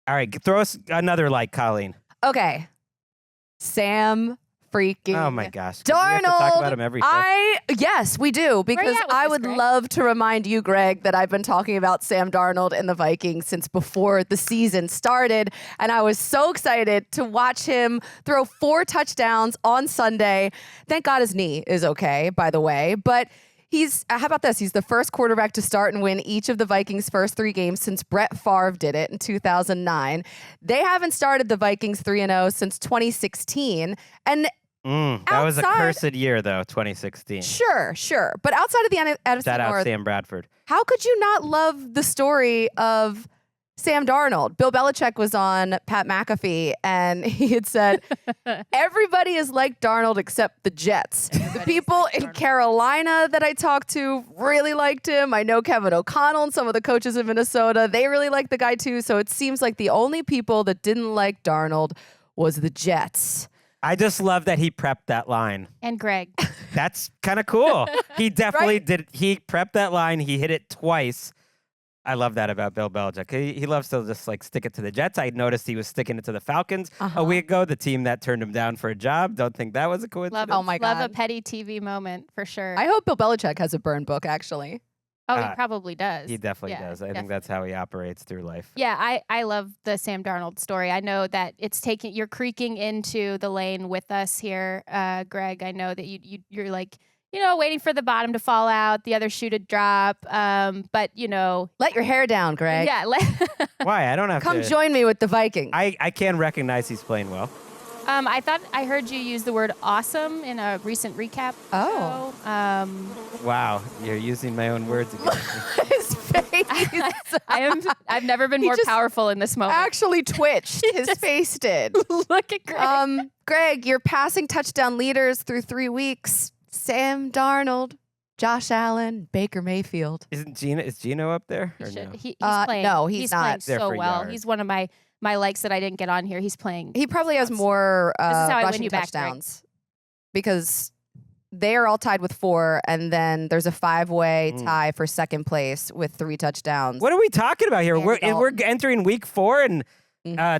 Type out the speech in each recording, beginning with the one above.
All right, throw us another like, Colleen. Okay. Sam freaking Oh my gosh. Darnold. We have to talk about him every show. Yes, we do, because I would love to remind you, Greg, that I've been talking about Sam Darnold and the Vikings since before the season started, and I was so excited to watch him throw 4 touchdowns on Sunday. Thank God his knee is okay, by the way, but how about this? He's the first quarterback to start and win each of the Vikings' first 3 games since Brett Favre did it in 2009. They haven't started the Vikings 3-0 since 2016. And that was a cursed year, though, 2016. Sure. But outside of the NFC Shout out North, Sam Bradford. how could you not love the story of Sam Darnold? Bill Belichick was on Pat McAfee, and he had said, everybody is like Darnold except the Jets. The people in Carolina that I talked to really liked him. I know Kevin O'Connell and some of the coaches in Minnesota, they really liked the guy too. So it seems like the only people that didn't like Darnold was the Jets. I just love that he prepped that line. And Greg. That's kind of cool. He definitely did. He prepped that line. He hit it twice. I love that about Bill Belichick. He loves to just like stick it to the Jets. I noticed he was sticking it to the Falcons a week ago, the team that turned him down for a job. Don't think that was a coincidence. Oh my God. Love a petty TV moment for sure. I hope Bill Belichick has a burn book, actually. Oh, he probably does. He definitely does. I think that's how he operates through life. Yeah, I love the Sam Darnold story. I know that you're creaking into the lane with us here, Greg. I know that you're like, waiting for the bottom to fall out, the other shoe to drop. But let your hair down, Greg. Yeah. Why? I don't have Come join me with the Vikings. I can recognize he's playing well. I thought I heard you use the word awesome in a recent recap. Oh. So, wow, you're using my own words again. His face. I've never been more powerful in this moment. Actually twitched. His face did. Look at Greg. Greg, your passing touchdown leaders through 3 weeks: Sam Darnold, Josh Allen, Baker Mayfield. Is Gino up there? Or no? He's playing. No, he's not. Playing so well. He's one of my likes that I didn't get on here. He's playing. He probably has more rushing touchdowns because they are all tied with 4, and then there's a 5-way tie for second place with 3 touchdowns. What are we talking about here? Andy We're entering week 4 and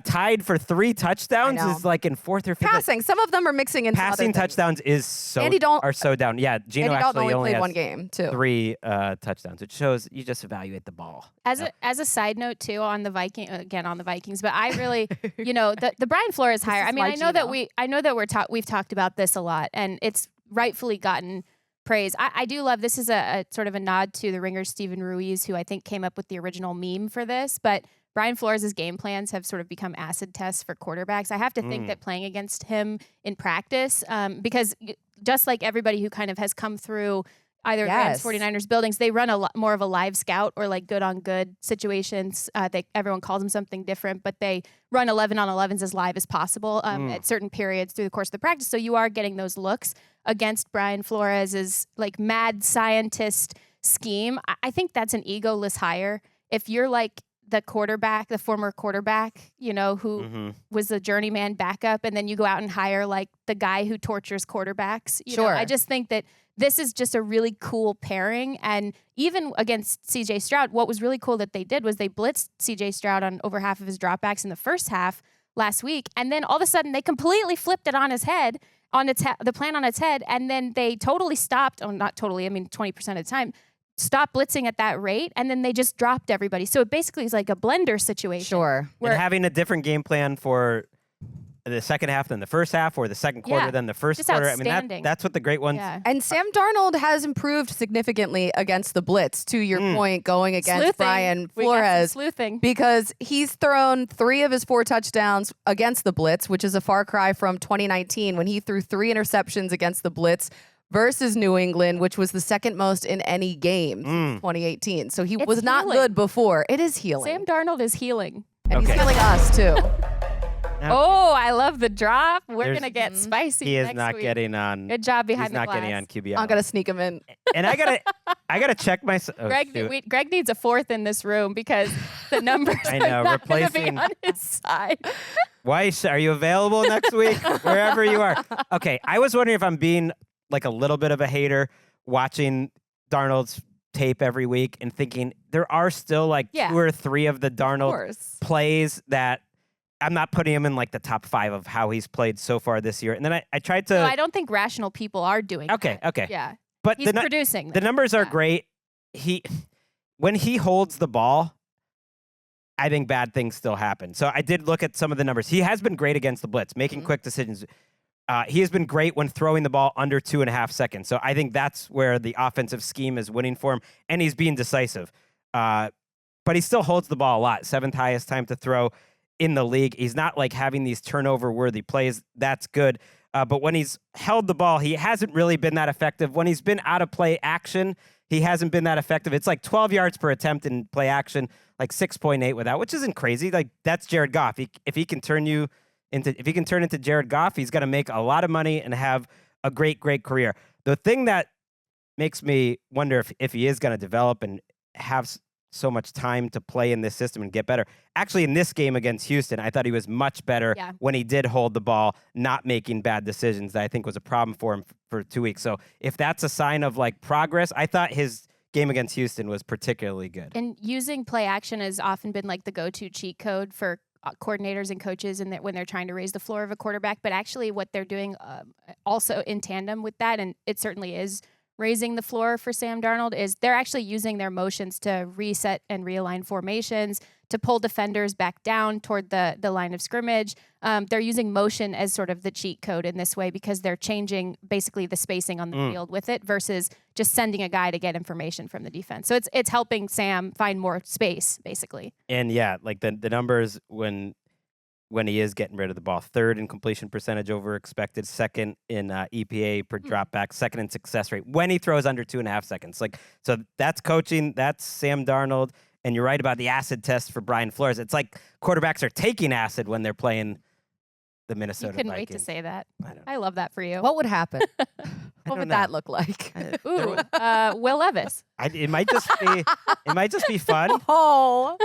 tied for 3 touchdowns is like in 4th or 5th. Passing. Some of them are mixing into passing other touchdowns things. are so down. Yeah, Gino Andy Dalton actually only played has 1 game too. 3 touchdowns. It shows you just evaluate the ball. As a side note too on the Vikings, but I really the Brian Flores hire. I mean, I know that we've talked about this a lot, and it's rightfully gotten praise. I do love this is a sort of a nod to the Ringer's Steven Ruiz, who I think came up with the original meme for this, but Brian Flores' game plans have sort of become acid tests for quarterbacks. I have to think that playing against him in practice, because just like everybody who kind of has come through either Rams 49ers buildings, they run a lot more of a live scout or like good on good situations. Everyone calls them something different, but they run 11 on 11s as live as possible at certain periods through the course of the practice. So you are getting those looks against Brian Flores' like mad scientist scheme. I think that's an egoless hire. If you're like the quarterback, the former quarterback, who was the journeyman backup, and then you go out and hire like the guy who tortures quarterbacks. You know, I just think that this is just a really cool pairing. And even against CJ Stroud, what was really cool that they did was they blitzed CJ Stroud on over half of his dropbacks in the first half last week. And then all of a sudden they completely flipped it on his head, the plan on its head. And then they totally stopped. Oh, not totally. I mean, 20% of the time. Stop blitzing at that rate, and then they just dropped everybody. So it basically is like a blender situation. Sure. And having a different game plan for the second half than the first half, or the second quarter than the first quarter. I mean, that's what the great ones. Yeah. And Sam Darnold has improved significantly against the blitz, to your point, going against Brian Flores. Because he's thrown 3 of his 4 touchdowns against the blitz, which is a far cry from 2019 when he threw 3 interceptions against the blitz versus New England, which was the second most in any game since 2018. So he was not good before. It is healing. Sam Darnold is healing. And he's healing us, too. Oh, I love the drop. We're going to get spicy He is next not week. getting on. Good job behind the glass. He's not getting on QBR. I'm going to sneak him in. And I gotta check myself. Oh, Greg needs a 4th in this room because the numbers I know, are not going to be replacing on his side. Weiss, are you available next week? Wherever you are. Okay, I was wondering if I'm being like a little bit of a hater watching Darnold's tape every week and thinking there are still like 2 or 3 of the Darnold plays that I'm not putting him in like the top 5 of how he's played so far this year. And then I tried to. No, I don't think rational people are doing that. Okay. Yeah. But he's producing. The numbers are great. When he holds the ball, I think bad things still happen. So I did look at some of the numbers. He has been great against the blitz, making quick decisions. He has been great when throwing the ball under 2.5 seconds. So I think that's where the offensive scheme is winning for him, and he's being decisive. But he still holds the ball a lot. 7th highest time to throw in the league. He's not like having these turnover-worthy plays. That's good. But when he's held the ball, he hasn't really been that effective. When he's been out of play action, he hasn't been that effective. It's like 12 yards per attempt in play action, like 6.8 without, which isn't crazy. Like that's Jared Goff. If he can turn into Jared Goff, he's going to make a lot of money and have a great career. The thing that makes me wonder if he is going to develop and have so much time to play in this system and get better. Actually, in this game against Houston, I thought he was much better when he did hold the ball, not making bad decisions that I think was a problem for him for 2 weeks. So if that's a sign of like progress, I thought his game against Houston was particularly good. And using play action has often been like the go-to cheat code for coordinators and coaches and when they're trying to raise the floor of a quarterback. But actually what they're doing also in tandem with that, and it certainly is raising the floor for Sam Darnold, is they're actually using their motions to reset and realign formations, to pull defenders back down toward the line of scrimmage. They're using motion as sort of the cheat code in this way because they're changing basically the spacing on the field with it versus just sending a guy to get information from the defense. So it's helping Sam find more space, basically. And yeah, like the numbers when he is getting rid of the ball. 3rd in completion percentage over expected, 2nd in EPA per dropback, 2nd in success rate when he throws under 2.5 seconds. Like, so that's coaching. That's Sam Darnold. And you're right about the acid test for Brian Flores. It's like quarterbacks are taking acid when they're playing the Minnesota Vikings. You couldn't wait to say that. I love that for you. What would happen? What would that look like? Ooh, Will Levis. It might just be fun. Oh.